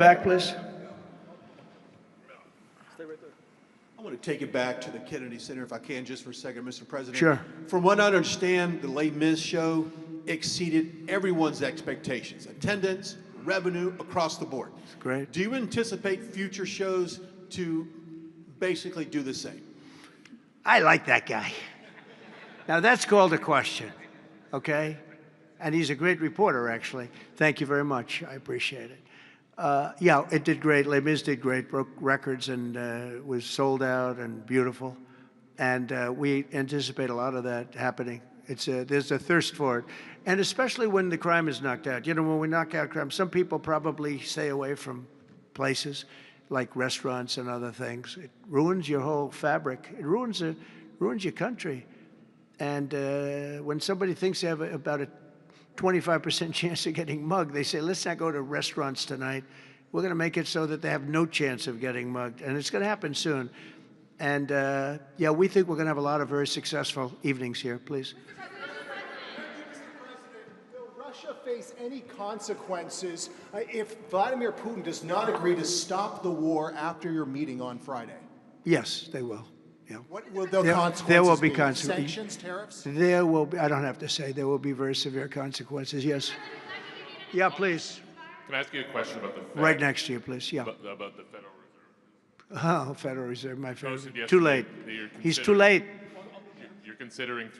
Back, please. I want to take it back to the Kennedy Center, if I can, just for a second, Mr. President. Sure. From what I understand, the Les Mis show exceeded everyone's expectations, attendance, revenue, across the board. That's great. Do you anticipate future shows to basically do the same? I like that guy. Now, that's called a question, okay? And he's a great reporter, actually. Thank you very much. I appreciate it. Yeah, it did great. Les Mis did great, broke records, and was sold out and beautiful. And we anticipate a lot of that happening. There's a thirst for it. And especially when the crime is knocked out. You know, when we knock out crime, some people probably stay away from places like restaurants and other things. It ruins your whole fabric. It ruins your country. And when somebody thinks they have about a 25% chance of getting mugged, they say, let's not go to restaurants tonight. We're going to make it so that they have no chance of getting mugged. And it's going to happen soon. And yeah, we think we're going to have a lot of very successful evenings here. Please. Will Russia face any consequences if Vladimir Putin does not agree to stop the war after your meeting on Friday? Yes, they will. Yeah. What will the consequences there will be be? consequences. Sanctions, tariffs? There will be, I don't have to say, there will be very severe consequences, yes. Yeah, please. Can I ask you a question about the Fed? Right next to you, please, yeah. About the Federal Reserve. Oh, Federal Reserve, my favorite. Yesterday Too late. that you're He's too late. You're considering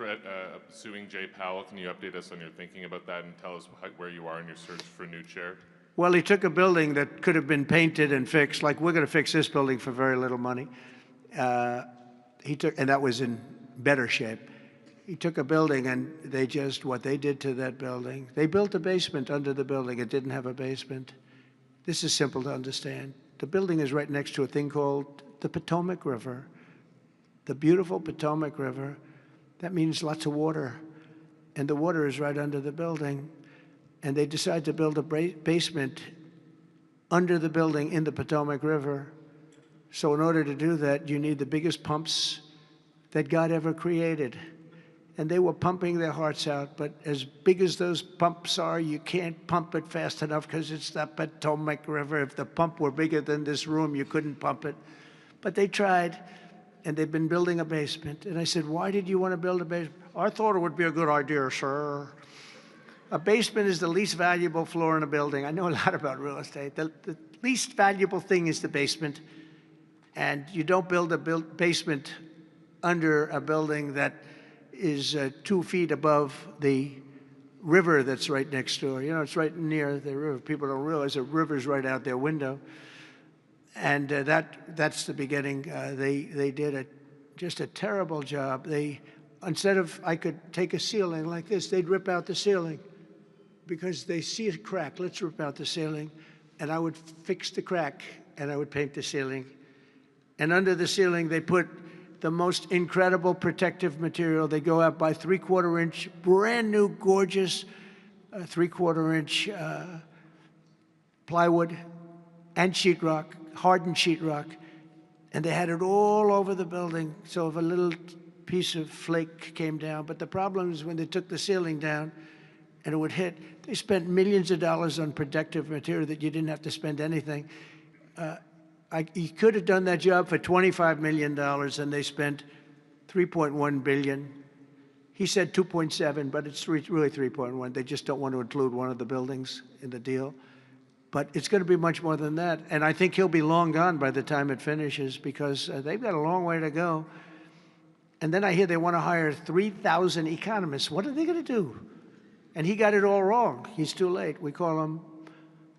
suing Jay Powell. Can you update us on your thinking about that and tell us where you are in your search for a new chair? Well, he took a building that could have been painted and fixed, like we're going to fix this building for very little money. And that was in better shape. He took a building, and what they did to that building, they built a basement under the building. It didn't have a basement. This is simple to understand. The building is right next to a thing called the Potomac River, the beautiful Potomac River. That means lots of water, and the water is right under the building. And they decided to build a basement under the building in the Potomac River. So in order to do that, you need the biggest pumps that God ever created. And they were pumping their hearts out, but as big as those pumps are, you can't pump it fast enough because it's the Potomac River. If the pump were bigger than this room, you couldn't pump it. But they tried, and they've been building a basement. And I said, why did you want to build a basement? I thought it would be a good idea, sir. A basement is the least valuable floor in a building. I know a lot about real estate. The least valuable thing is the basement. And you don't build a basement under a building that is 2 feet above the river that's right next door. You know, it's right near the river. People don't realize the river's right out their window. And that's the beginning. They did just a terrible job. Instead of, I could take a ceiling like this, they'd rip out the ceiling because they see a crack. Let's rip out the ceiling. And I would fix the crack, and I would paint the ceiling. And under the ceiling, they put the most incredible protective material. They go out by 3/4 inch, brand new, gorgeous 3/4 inch plywood and sheetrock, hardened sheetrock. And they had it all over the building. So if a little piece of flake came down, but the problem is when they took the ceiling down and it would hit, they spent millions of dollars on protective material that you didn't have to spend anything. He could have done that job for $25 million, and they spent $3.1 billion. He said 2.7, but it's really 3.1. They just don't want to include one of the buildings in the deal. But it's going to be much more than that. And I think he'll be long gone by the time it finishes because they've got a long way to go. And then I hear they want to hire 3,000 economists. What are they going to do? And he got it all wrong. He's too late. We call him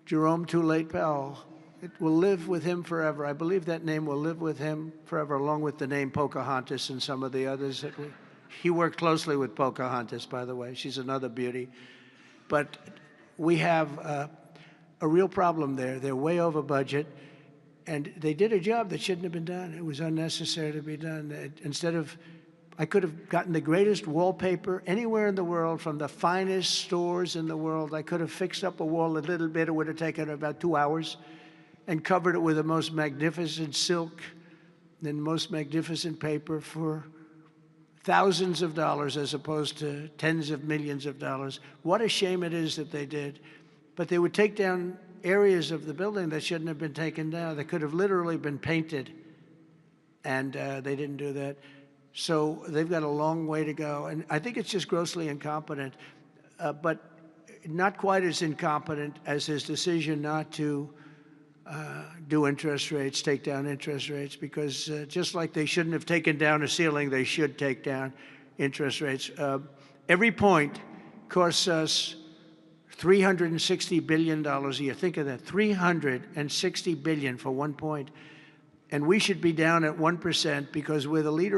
Jerome Too Late Powell. It will live with him forever. I believe that name will live with him forever, along with the name Pocahontas and some of the others. He worked closely with Pocahontas, by the way. She's another beauty. But we have a real problem there. They're way over budget, and they did a job that shouldn't have been done. It was unnecessary to be done. I could have gotten the greatest wallpaper anywhere in the world from the finest stores in the world. I could have fixed up a wall a little bit. It would have taken about 2 hours. And covered it with the most magnificent silk and most magnificent paper for thousands of dollars as opposed to tens of millions of dollars. What a shame it is that they did. But they would take down areas of the building that shouldn't have been taken down, that could have literally been painted, and they didn't do that. So they've got a long way to go, and I think it's just grossly incompetent, but not quite as incompetent as his decision not to do interest rates, take down interest rates, because just like they shouldn't have taken down a ceiling, they should take down interest rates. Every point costs us $360 billion a year. Think of that, $360 billion for 1 point. And we should be down at 1% because we're the leader